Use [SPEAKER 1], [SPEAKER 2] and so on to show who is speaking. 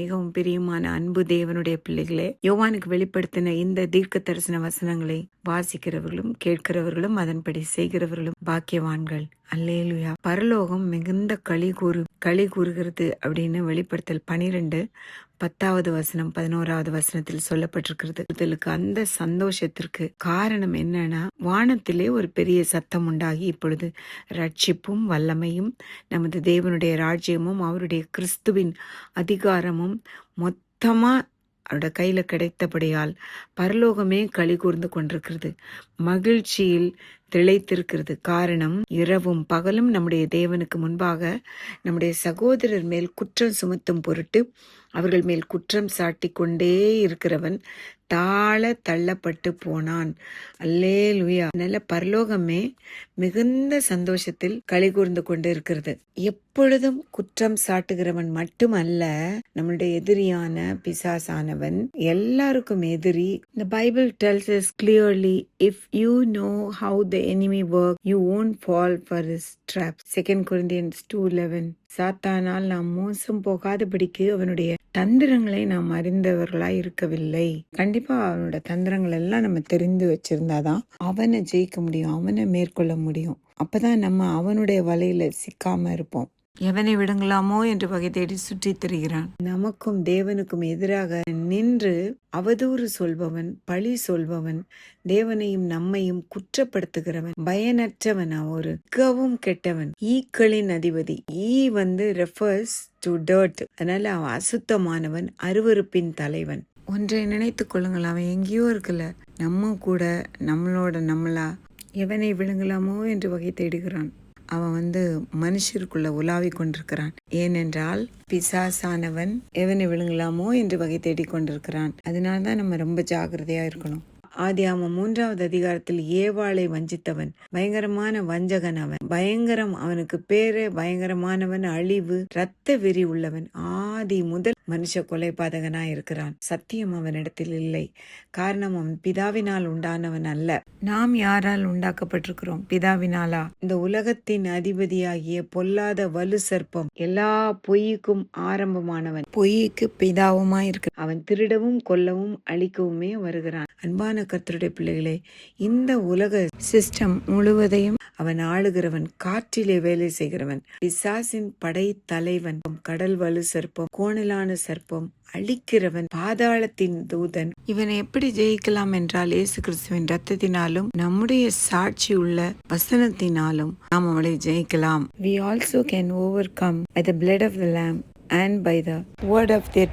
[SPEAKER 1] மிகவும் பிரியமான அன்பு தேவனுடைய பிள்ளைகளே, யோவானுக்கு வெளிப்படுத்தின இந்த தீர்க்க தரிசன வசனங்களை வாசிக்கிறவர்களும் கேட்கிறவர்களும் அதன்படி செய்கிறவர்களும் பாக்கியவான்கள். அல்லேலுயா. பரலோகம் மிகுந்த களி கூறுகிறது அப்படின்னு வெளிப்படுத்தல் 12:10 வசனம் 11 வசனத்தில் சொல்லப்பட்டிருக்கிறது. இதுக்கு அந்த சந்தோஷத்திற்கு காரணம் என்னன்னா, வானத்திலே ஒரு பெரிய சத்தம் உண்டாகி இப்பொழுது ரட்சிப்பும் வல்லமையும் நமது தேவனுடைய ராஜ்யமும் அவருடைய கிறிஸ்துவின் அதிகாரமும் மொத்தமா அவரோட கையில கிடைத்தபடியால் பரலோகமே களி கூர்ந்து கொண்டிருக்கிறது, மகிழ்ச்சியில் திளைத்திருக்கிறது. காரணம், இரவும் பகலும் நம்முடைய தேவனுக்கு முன்பாக நம்முடைய சகோதரர் மேல் குற்றம் சுமத்தும் பொருட்டு அவர்கள் மேல் குற்றம் சாட்டி கொண்டே இருக்கிறவன் தாழ தள்ளப்பட்டு போனான். அல்லேலூயா. அதனால பரலோகமே மிகுந்த சந்தோஷத்தில் களி கூர்ந்து கொண்டு இருக்கிறது. எப்பொழுதும் குற்றம் சாட்டுகிறவன் மட்டுமல்ல, நம்முடைய எதிரியான பிசாசானவன் எல்லாருக்கும் எதிரி. The Bible tells us clearly, if you know how the enemy works, you won't fall for his traps. 2 Corinthians 2:11. சாத்தானால் நாம் மோசம் போகாதபடிக்கு அவனுடைய தந்திரங்களை நாம் அறிந்தவர்களாய் இருக்கவில்லை. கண்டிப்பா அவனோட தந்திரங்கள் எல்லாம் நம்ம தெரிந்து வச்சிருந்தாதான் அவனை ஜெயிக்க முடியும், அவனை மேற்கொள்ள முடியும். அப்பதான் நம்ம அவனுடைய வலையில சிக்காம இருப்போம். எவனை விடுங்களாமோ என்று வகை தேடி சுற்றி திரிகிறான். நமக்கும் தேவனுக்கும் எதிராக நின்று அவதூறு சொல்பவன், பழி சொல்பவன், தேவனையும் நம்மையும் குற்றப்படுத்துகிறவன், பயனற்றவன், ஒரு மிகவும் கெட்டவன், ஈக்களின் அதிபதி. Refers to dirt. அதனால அவன் அசுத்தமானவன், அருவருப்பின் தலைவன். ஒன்றை நினைத்துக் கொள்ளுங்கள், அவன் எங்கேயோ இருக்குல்ல, நம்ம கூட நம்மளா எவனை விழுங்கலாமோ என்று வகை தேடுகிறான். அவன் மனுஷருக்குள்ள உலாவி கொண்டிருக்கிறான். ஏனென்றால் பிசாசானவன் எவனை விழுங்கலாமோ என்று வகை தேடிக் கொண்டிருக்கிறான். அதனால்தான் நம்ம ரொம்ப ஜாக்கிரதையா இருக்கணும். ஆதியாகமம் 3வது அதிகாரத்தில் ஏவாளை வஞ்சித்தவன் பயங்கரமான வஞ்சகன். அவன் பயங்கரம், அவனுக்கு பேரு பயங்கரமானவன், அழிவு, இரத்த வெறி உள்ளவன். ஆதி முதல் மனுஷ கொலைபாதகனாய் இருக்கிறான். சத்தியம் அவனிடத்தில் இல்லை. காரணம், அவன் பிதாவினால் உண்டானவன் அல்ல. நாம் யாரால் உண்டாக்கப்பட்டிருக்கிறோம்? பிதாவினாலா? இந்த உலகத்தின் அதிபதியாகிய பொல்லாத வலு சர்ப்பம், எல்லா பொய்யுக்கும் ஆரம்பமானவன், பொய்யுக்கு பிதாவுமாய் இருக்கு. அவன் திருடவும் கொல்லவும் அழிக்கவுமே வருகிறான். அன்பான கர்த்தருடைய பிள்ளைகளே, இந்த உலக சிஸ்டம் முழுவதையும் அவன் ஆளுகிறவன், காற்றிலே வேலை செய்கிறவன், பிசாசின் படை தலைவன், கடல் வலு சர்ப்பம், கோணலான சர்ப்பம், அழிக்கிறவன், பாதாளத்தின் தூதன். இவனை எப்படி ஜெயிக்கலாம் என்றால், இயேசு கிறிஸ்துவின் இரத்தத்தினாலும் நம்முடைய சாட்சி உள்ள வசனத்தினாலும் நாம் அவளை ஜெயிக்கலாம். We also can overcome by the blood of the Lamb and by the word of their